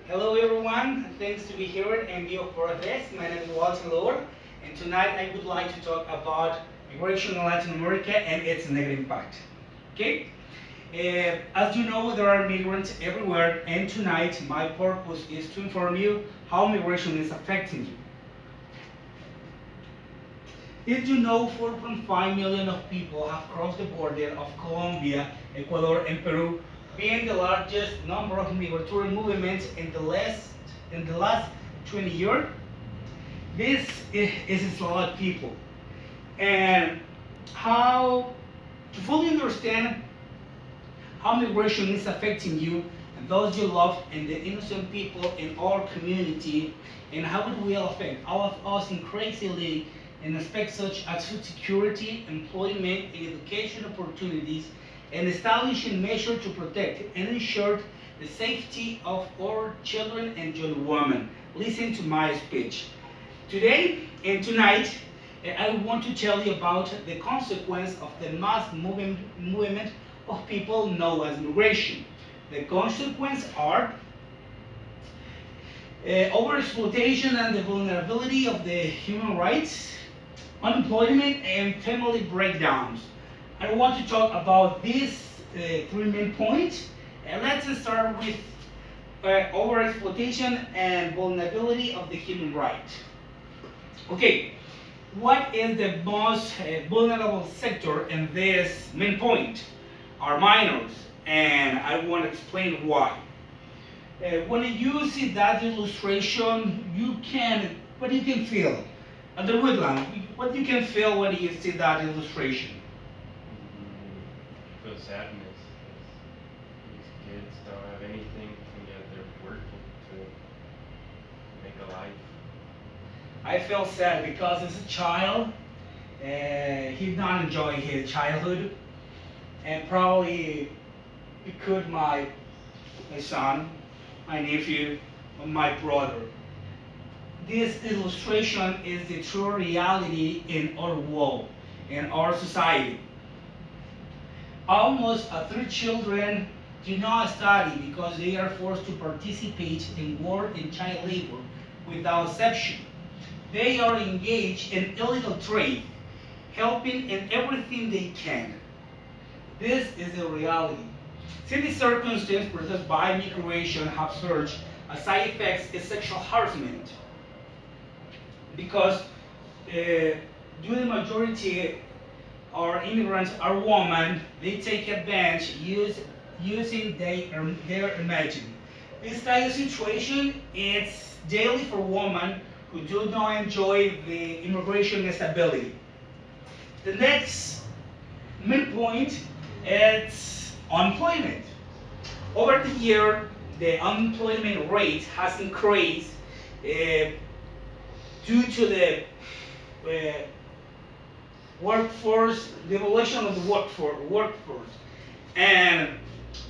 Hello everyone, thanks to be here and be a part of this. My name is Walter Lohr, and tonight I would like to talk about migration in Latin America and its negative impact. Okay? As you know, there are migrants everywhere, and tonight my purpose is to inform you how migration is affecting you. Did you know 4.5 million of people have crossed the border of Colombia, Ecuador, and Peru, being the largest number of migratory movements in the last 20 years? This is a lot of people. And how to fully understand how migration is affecting you and those you love and the innocent people in our community, and how it will affect all of us increasingly in aspects such as food security, employment, and education opportunities, and establishing measures to protect and ensure the safety of our children and young women. Listen to my speech. Today and tonight, I want to tell you about the consequence of the movement of people known as migration. The consequences are overexploitation and the vulnerability of the human rights, unemployment, and family breakdowns. I want to talk about these three main points. And let's start with overexploitation and vulnerability of the human right. Okay, what is the most vulnerable sector in this main point? Are minors, and I want to explain why. When you see that illustration, what you can feel at the woodland. What you can feel when you see that illustration. Feel sadness because these kids don't have anything and yet they're working to make a life. I feel sad because as a child, he did not enjoy his childhood, and probably because my son, my nephew, or my brother. This illustration is the true reality in our world, in our society. Almost three children do not study because they are forced to participate in work and child labor without exception. They are engaged in illegal trade, helping in everything they can. This is the reality. Since the circumstances produced by migration have surged, a side effect is sexual harassment because due the majority our immigrants are women, they take advantage using their imagine. This type of situation is daily for women who do not enjoy the immigration stability. The next midpoint is unemployment. Over the year, the unemployment rate has increased uh, due to the workforce, the evolution of the workforce. And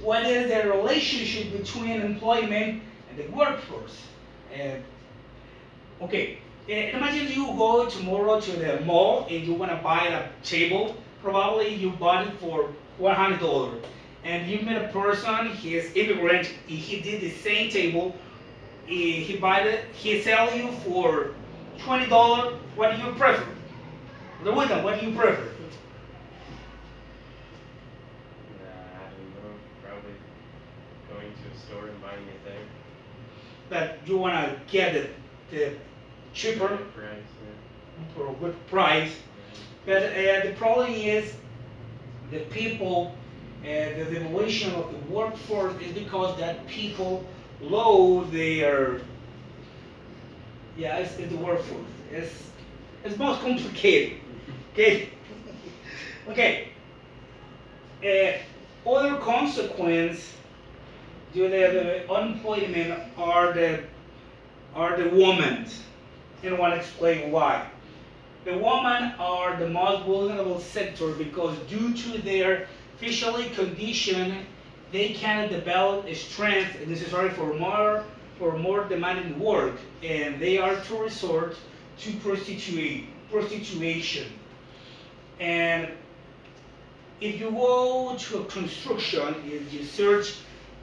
what is the relationship between employment and the workforce? Uh, okay, imagine you go tomorrow to the mall and you want to buy a table. Probably you bought it for $100. And you met a person, he is immigrant, he did the same table, he bought it, he sell you for $20. What do you prefer? The winner, what do you prefer? I don't know. Probably going to a store and buying it there. That you wanna get it the cheaper Price, for a good price. But the problem is the people, the devaluation of the workforce is because that people low their, yeah, it's the workforce. It's most complicated. Okay. Okay. Other consequence due to the unemployment are the women, and I want to explain why. The women are the most vulnerable sector because due to their physically condition, they cannot develop a strength necessary for more demanding work, and they are to resort to prostitution. And if you go to a construction, if you search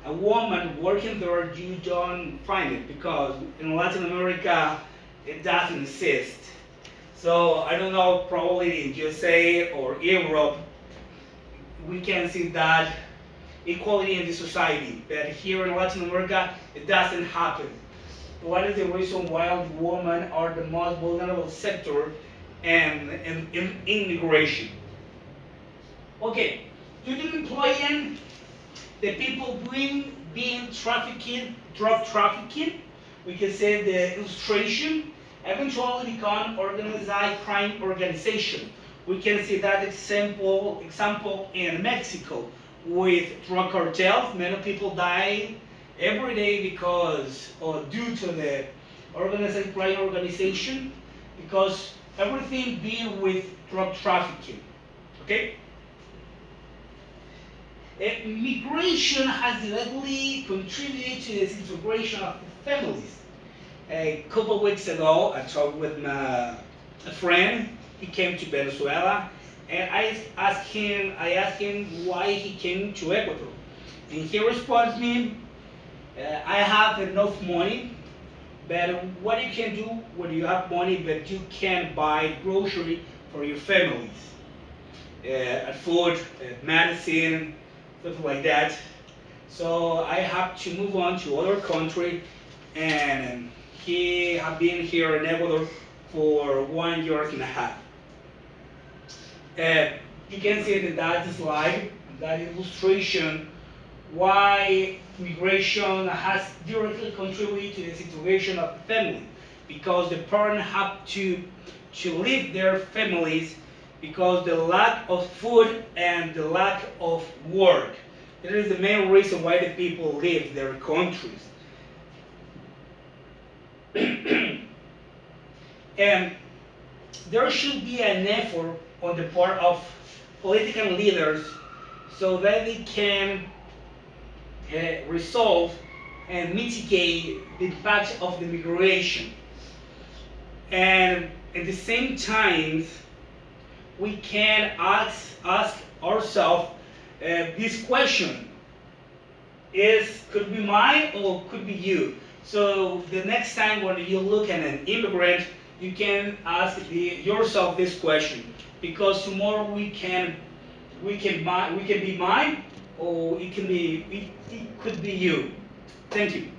a woman working there, you don't find it because in Latin America it doesn't exist. So I don't know, probably in USA or Europe, we can see that equality in the society. But here in Latin America, it doesn't happen. What is the reason why women are the most vulnerable sector in immigration? Okay, youth employing the people being trafficking, drug trafficking, we can say the illustration, eventually become organized crime organization. We can see that example in Mexico with drug cartels. Many people die every day because or due to the organized crime organization, because everything being with drug trafficking. Okay? Migration has directly contributed to this integration of the families. A couple of weeks ago, I talked with a friend. He came to Venezuela, and I asked him why he came to Ecuador, and he responded me, "I have enough money, but what you can do when you have money, but you can't buy grocery for your families, food, medicine, stuff like that. So I have to move on to other country, and he have been here in Ecuador for 1 year and a half. Uh, you can see in that slide, that illustration, why migration has directly contributed to the situation of the family, because the parents have to leave their families because the lack of food and the lack of work. That is the main reason why the people leave their countries. And there should be an effort on the part of political leaders so that they can resolve and mitigate the impact of the migration. And at the same time, we can ask ourselves this question: could be mine or could be you? So the next time when you look at an immigrant, you can ask yourself this question, because tomorrow we can be mine, or it could be you. Thank you.